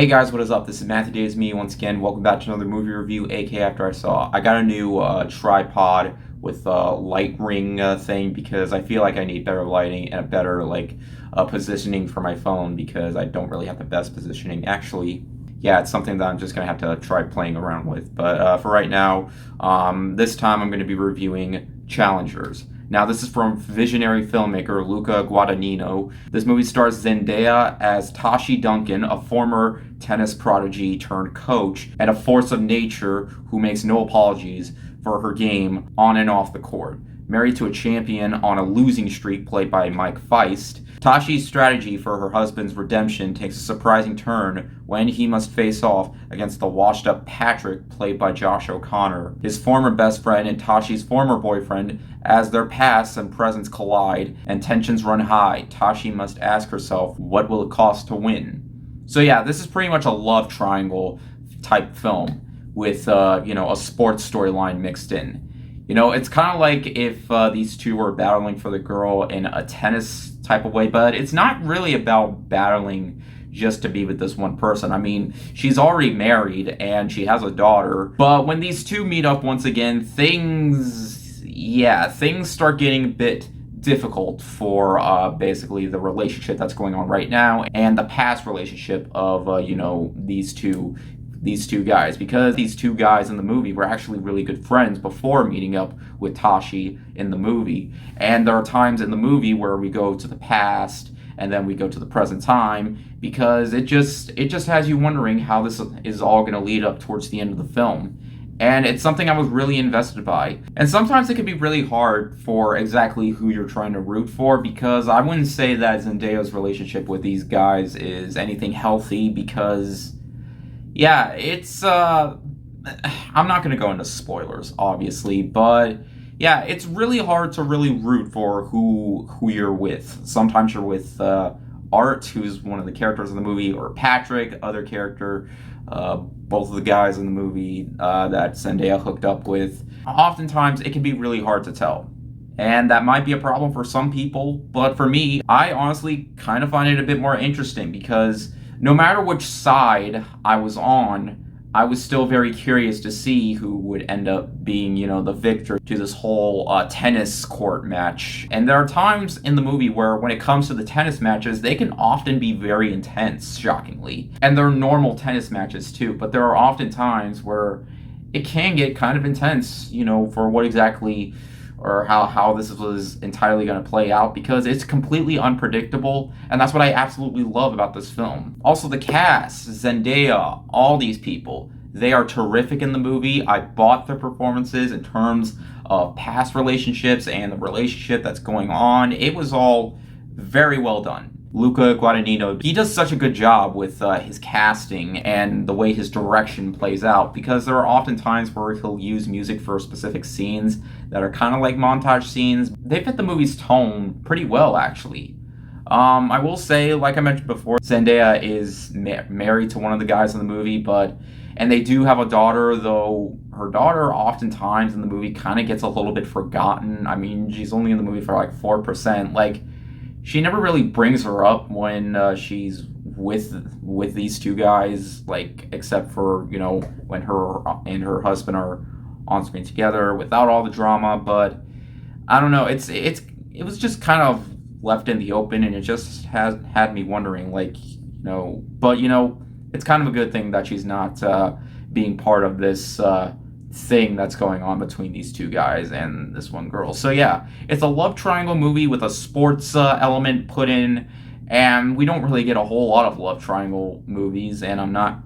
Hey guys, what is up? This is Matthew Days, me once again. Welcome back to another movie review, aka After I Saw. I got a new tripod with a light ring thing because I feel like I need better lighting and a better positioning for my phone because I don't really have the best positioning. Actually, yeah, it's something that I'm just going to have to try playing around with. But for right now, this time I'm going to be reviewing Challengers. Now, this is from visionary filmmaker Luca Guadagnino. This movie stars Zendaya as Tashi Duncan, a former tennis prodigy turned coach, and a force of nature who makes no apologies for her game on and off the court. Married to a champion on a losing streak played by Mike Feist, Tashi's strategy for her husband's redemption takes a surprising turn when he must face off against the washed-up Patrick, played by Josh O'Connor, his former best friend and Tashi's former boyfriend. As their pasts and presents collide and tensions run high, Tashi must ask herself, what will it cost to win? So yeah, this is pretty much a love triangle type film with a sports storyline mixed in. It's kind of like if these two were battling for the girl in a tennis type of way, but it's not really about battling just to be with this one person. I mean, she's already married and she has a daughter, but when these two meet up once again, things start getting a bit difficult for basically the relationship that's going on right now and the past relationship of these two guys, because these two guys in the movie were actually really good friends before meeting up with Tashi in the movie. And there are times in the movie where we go to the past and then we go to the present time, because it just has you wondering how this is all going to lead up towards the end of the film. And it's something I was really invested by. And sometimes it can be really hard for exactly who you're trying to root for, because I wouldn't say that Zendaya's relationship with these guys is anything healthy, because yeah, it's I'm not going to go into spoilers, obviously, but yeah, it's really hard to really root for who you're with. Sometimes you're with Art, who's one of the characters in the movie, or Patrick, other character, both of the guys in the movie that Zendaya hooked up with. Oftentimes, it can be really hard to tell. And that might be a problem for some people, but for me, I honestly kind of find it a bit more interesting, because no matter which side I was on, I was still very curious to see who would end up being, the victor to this whole tennis court match. And there are times in the movie where, when it comes to the tennis matches, they can often be very intense, shockingly. And they're normal tennis matches too, but there are often times where it can get kind of intense, for what exactly or how this was entirely going to play out, because it's completely unpredictable, and that's what I absolutely love about this film. Also, the cast, Zendaya, all these people, they are terrific in the movie. I bought their performances in terms of past relationships and the relationship that's going on. It was all very well done. Luca Guadagnino, he does such a good job with his casting and the way his direction plays out, because there are often times where he'll use music for specific scenes that are kind of like montage scenes. They fit the movie's tone pretty well, actually. I will say, like I mentioned before, Zendaya is married to one of the guys in the movie, and they do have a daughter, though her daughter oftentimes in the movie kind of gets a little bit forgotten. I mean, she's only in the movie for like 4%. She never really brings her up when she's with these two guys, except for, when her and her husband are on screen together without all the drama. But I don't know, it was just kind of left in the open, and it just has had me wondering, but it's kind of a good thing that she's not being part of this thing that's going on between these two guys and this one girl. So yeah, it's a love triangle movie with a sports element put in, and we don't really get a whole lot of love triangle movies, and I'm not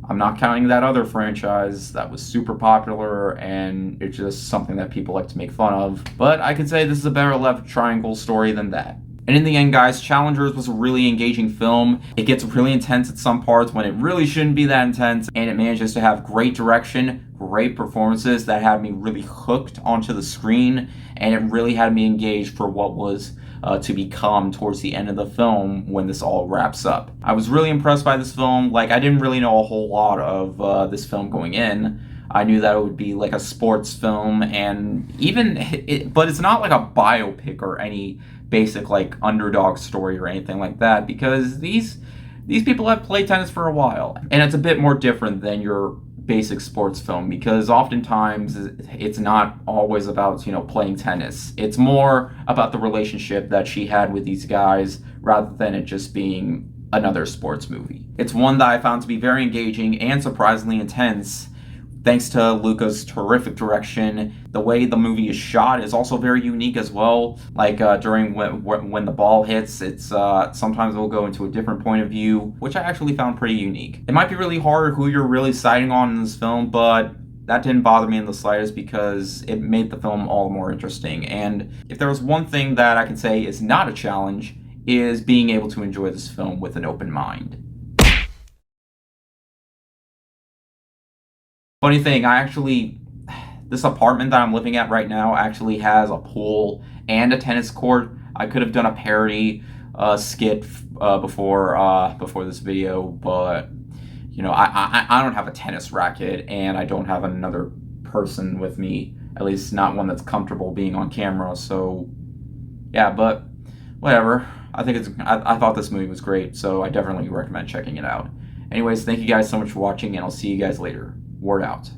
I'm not counting that other franchise that was super popular, and it's just something that people like to make fun of. But I can say this is a better love triangle story than that. And in the end, guys, Challengers was a really engaging film. It gets really intense at some parts when it really shouldn't be that intense, and it manages to have great direction, great performances that had me really hooked onto the screen, and it really had me engaged for what was to become towards the end of the film when this all wraps up. I was really impressed by this film. I didn't really know a whole lot of this film going in. I knew that it would be like a sports film, and but it's not like a biopic or any basic underdog story or anything like that, because these these people have played tennis for a while. And it's a bit more different than your basic sports film because oftentimes it's not always about, playing tennis. It's more about the relationship that she had with these guys rather than it just being another sports movie. It's one that I found to be very engaging and surprisingly intense. Thanks to Luca's terrific direction, the way the movie is shot is also very unique as well. Like during when the ball hits, it's sometimes it'll go into a different point of view, which I actually found pretty unique. It might be really hard who you're really siding on in this film, but that didn't bother me in the slightest because it made the film all the more interesting. And if there was one thing that I can say is not a challenge, is being able to enjoy this film with an open mind. Funny thing, this apartment that I'm living at right now actually has a pool and a tennis court. I could have done a parody skit before this video, but I don't have a tennis racket and I don't have another person with me, at least not one that's comfortable being on camera. So yeah, but whatever. I thought this movie was great, so I definitely recommend checking it out. Anyways, thank you guys so much for watching, and I'll see you guys later. Word out.